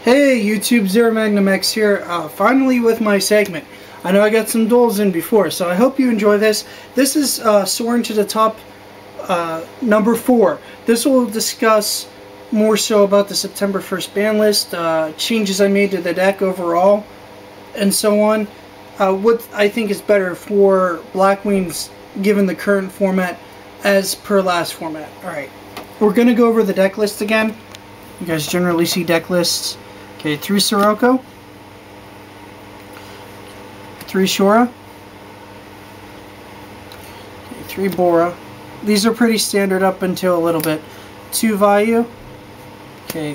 Hey YouTube, ZeroMagnumX here, finally with my segment. I know I got some dulls in before, so I hope you enjoy this. This is Soaring to the Top number 4. This will discuss more so about the September 1st ban list, changes I made to the deck overall, and so on. What I think is better for Blackwings given the current format as per last format. Alright, we're going to go over the deck list again. You guys generally see deck lists. Okay, 3 Sirocco, 3 Shora, okay, 3 Bora. These are pretty standard up until a little bit. 2 Vayu, okay,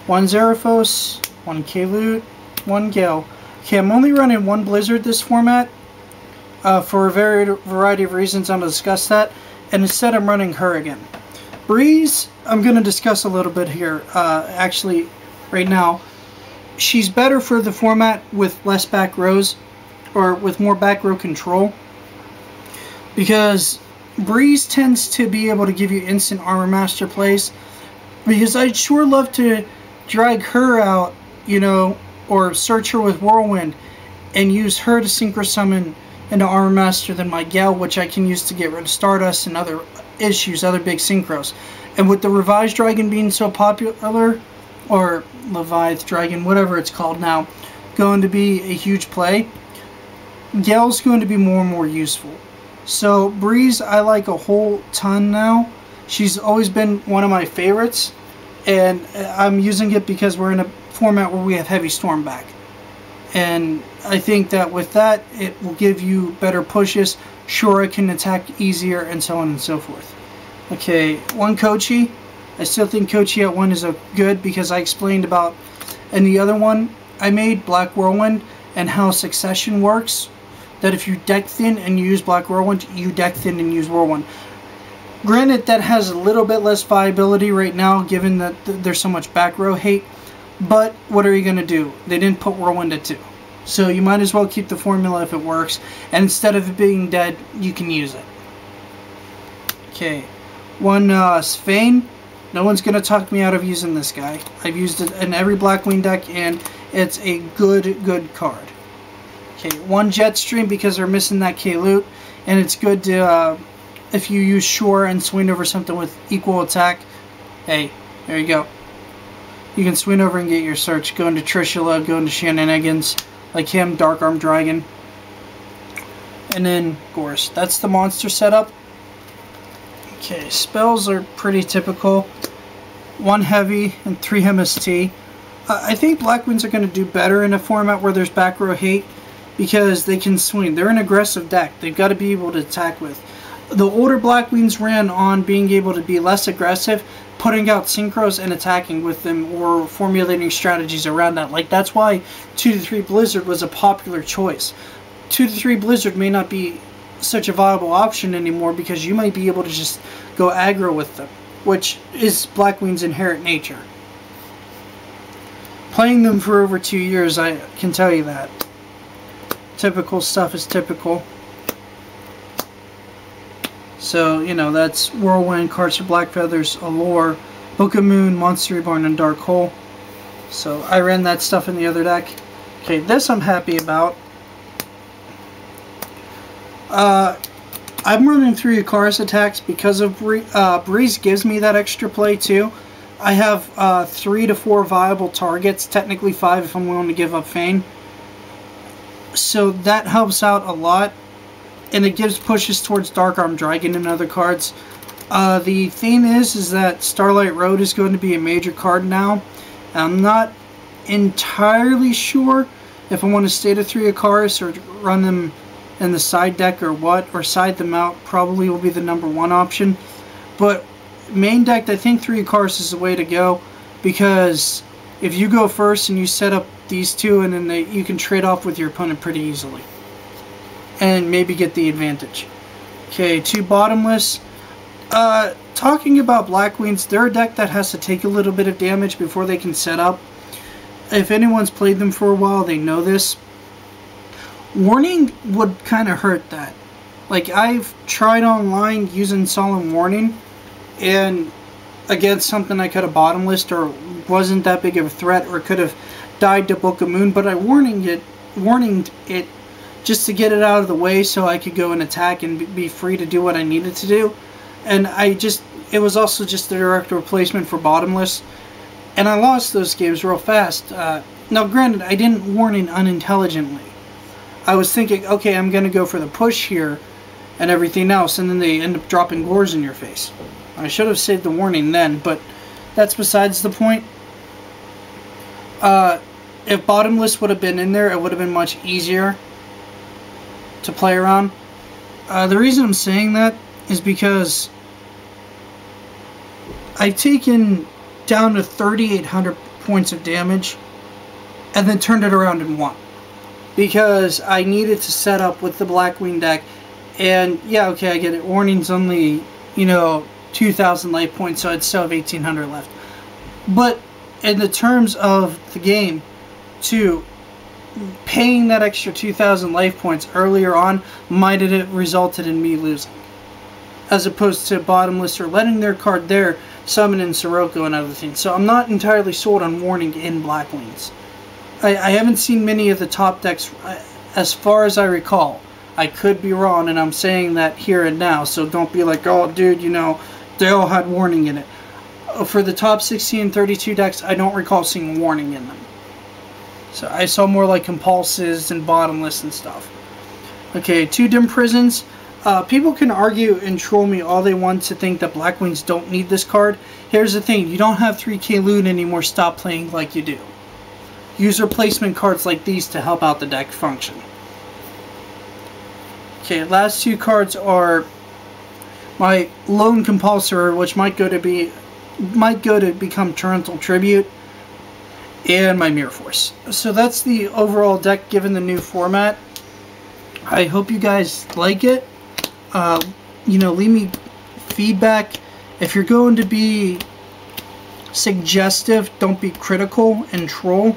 1 Zeraphos, 1 Kalut, 1 Gale. Okay, I'm only running 1 Blizzard this format for a variety of reasons. I'm going to discuss that. And instead I'm running her again. Breeze, I'm going to discuss a little bit here, actually, right now. She's better for the format with less back rows, or with more back row control, because Breeze tends to be able to give you instant Armor Master plays, because I'd sure love to drag her out, you know, or search her with Whirlwind, and use her to Synchro Summon into Armor Master than my Gal, which I can use to get rid of Stardust and other issues, other big Synchros. And with the Revised Dragon being so popular, or Leviathan Dragon, whatever it's called now, going to be a huge play, Gal's going to be more and more useful. So Breeze I like a whole ton now. She's always been one of my favorites, and I'm using it because we're in a format where we have Heavy Storm back. And I think that with that, it will give you better pushes. Shora can attack easier, and so on and so forth. Okay, 1 Kochi. I still think Kochi at 1 is a good, because I explained about, and the other one, I made Black Whirlwind and how Succession works. That if you deck thin and you use Black Whirlwind, you deck thin and use Whirlwind. Granted, that has a little bit less viability right now, given that there's so much back row hate. But what are you going to do? They didn't put Whirlwind at 2. So you might as well keep the formula if it works. And instead of it being dead, you can use it. Okay. 1 Svain. No one's going to talk me out of using this guy. I've used it in every Blackwing deck, and it's a good card. Okay, 1 Jetstream, because they're missing that Kalut, and it's good to, if you use Shore and swing over something with equal attack, hey, there you go. You can swing over and get your search. Go into Trishula, go into Shenanigans, like him, Dark Arm Dragon. And then Gorse. That's the monster setup. Okay, spells are pretty typical. 1 Heavy and 3 MST. I think Blackwings are going to do better in a format where there's back row hate, because they can swing. They're an aggressive deck. They've got to be able to attack with. The older Blackwings ran on being able to be less aggressive, putting out synchros and attacking with them, or formulating strategies around that. Like, that's why 2-3 Blizzard was a popular choice. 2-3 Blizzard may not be such a viable option anymore, because you might be able to just go aggro with them, which is Blackwing's inherent nature. Playing them for over 2 years, I can tell you that. Typical stuff is typical. So, you know, that's Whirlwind, Cards for Black Feathers, Allure, Book of Moon, Monster Reborn, and Dark Hole. So I ran that stuff in the other deck. Okay, this I'm happy about. I'm running 3 Icarus attacks because of Breeze gives me that extra play too. I have 3 to 4 viable targets, technically 5 if I'm willing to give up Fane. So that helps out a lot, and it gives pushes towards Dark Arm Dragon and other cards. The thing is that Starlight Road is going to be a major card now. I'm not entirely sure if I want to stay to 3 Icarus or run them in the side deck or what, or side them out. Probably will be the number 1 option. But main deck, I think 3 Icarus is the way to go, because if you go first and you set up these 2, and then you can trade off with your opponent pretty easily and maybe get the advantage. Okay, 2 Bottomless. Talking about Blackwings, they're a deck that has to take a little bit of damage before they can set up. If anyone's played them for a while, they know this. Warning would kind of hurt that. Like, I've tried online using Solemn Warning, and against something I could have bottomless or wasn't that big of a threat, or could have died to Book of Moon, but I warned it just to get it out of the way so I could go and attack and be free to do what I needed to do. And it was also just a direct replacement for Bottomless, and I lost those games real fast. Now granted, I didn't warn it unintelligently. I was thinking, okay, I'm going to go for the push here and everything else, and then they end up dropping gores in your face. I should have saved the warning then, but that's besides the point. If Bottomless would have been in there, it would have been much easier to play around. The reason I'm saying that is because I've taken down to 3,800 points of damage and then turned it around in one, because I needed to set up with the Blackwing deck. And yeah, okay, I get it. Warning's only, 2,000 life points, so I'd still have 1,800 left. But in the terms of the game, too, paying that extra 2,000 life points earlier on might have resulted in me losing, as opposed to Bottomless or letting their card there summon in Sirocco and other things. So I'm not entirely sold on warning in Blackwings. I haven't seen many of the top decks as far as I recall. I could be wrong, and I'm saying that here and now, so don't be like, oh dude, they all had warning in it. For the top 60 and 32 decks, I don't recall seeing warning in them. So I saw more like Compulses and Bottomless and stuff. Okay, 2 Dim Prisons. People can argue and troll me all they want to think that Blackwings don't need this card. Here's the thing, you don't have 3k loot anymore, stop playing like you do. Use replacement cards like these to help out the deck function. Okay, last 2 cards are my Lone Compulsor, which might go to become Torrential Tribute, and my Mirror Force. So that's the overall deck given the new format. I hope you guys like it. Leave me feedback. If you're going to be suggestive, don't be critical and troll.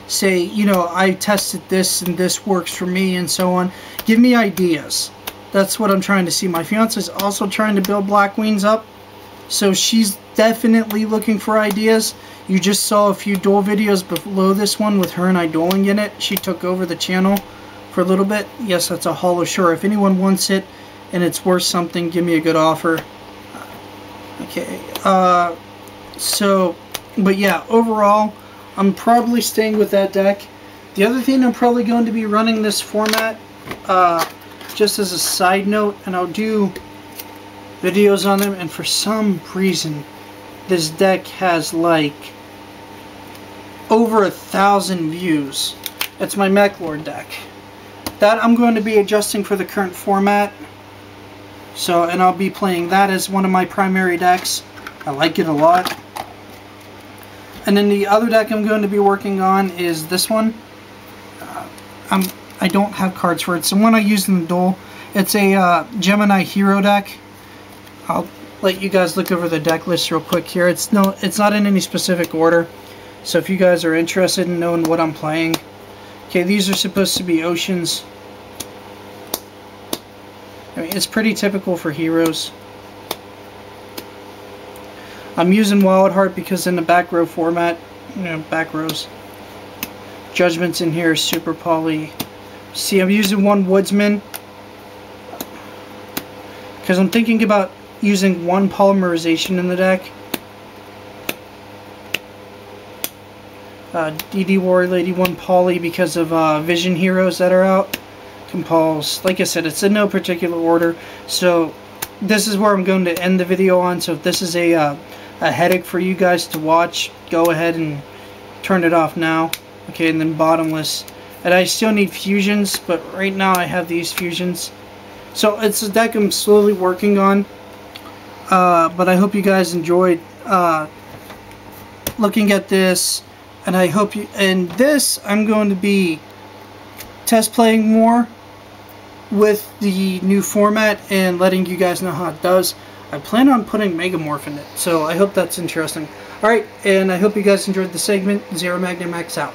Say, I tested this and this works for me and so on. Give me ideas. That's what I'm trying to see. My fiance is also trying to build Blackwings up, so she's definitely looking for ideas. You just saw a few duel videos below this one with her and I dueling in it. She took over the channel for a little bit. Yes, that's a Hollow Shore. If anyone wants it and it's worth something, give me a good offer. Okay, but yeah, overall, I'm probably staying with that deck. The other thing I'm probably going to be running this format, just as a side note, and I'll do videos on them, and for some reason, this deck has like over 1,000 views. It's my Mech Lord deck. That I'm going to be adjusting for the current format. So, and I'll be playing that as one of my primary decks. I like it a lot. And then the other deck I'm going to be working on is this one. I don't have cards for it. It's the one I used in the duel. It's a Gemini Hero deck. I'll let you guys look over the deck list real quick here. It's not in any specific order. So if you guys are interested in knowing what I'm playing. Okay, these are supposed to be oceans. I mean, it's pretty typical for heroes. I'm using Wild Heart because in the back row format, back rows. Judgment's in here, super poly. See, I'm using one Woodsman because I'm thinking about using one polymerization in the deck. DD Warrior Lady, one poly because of Vision heroes that are out. Compulse. Like I said, it's in no particular order. So this is where I'm going to end the video on. So if this is a headache for you guys to watch, go ahead and turn it off now. Okay, and then Bottomless. And I still need fusions, but right now I have these fusions. So it's a deck I'm slowly working on. But I hope you guys enjoyed looking at this. And I hope you... And this, I'm going to be test playing more with the new format and letting you guys know how it does. I plan on putting Megamorph in it, so I hope that's interesting. Alright, and I hope you guys enjoyed the segment. ZeroMagnumX out.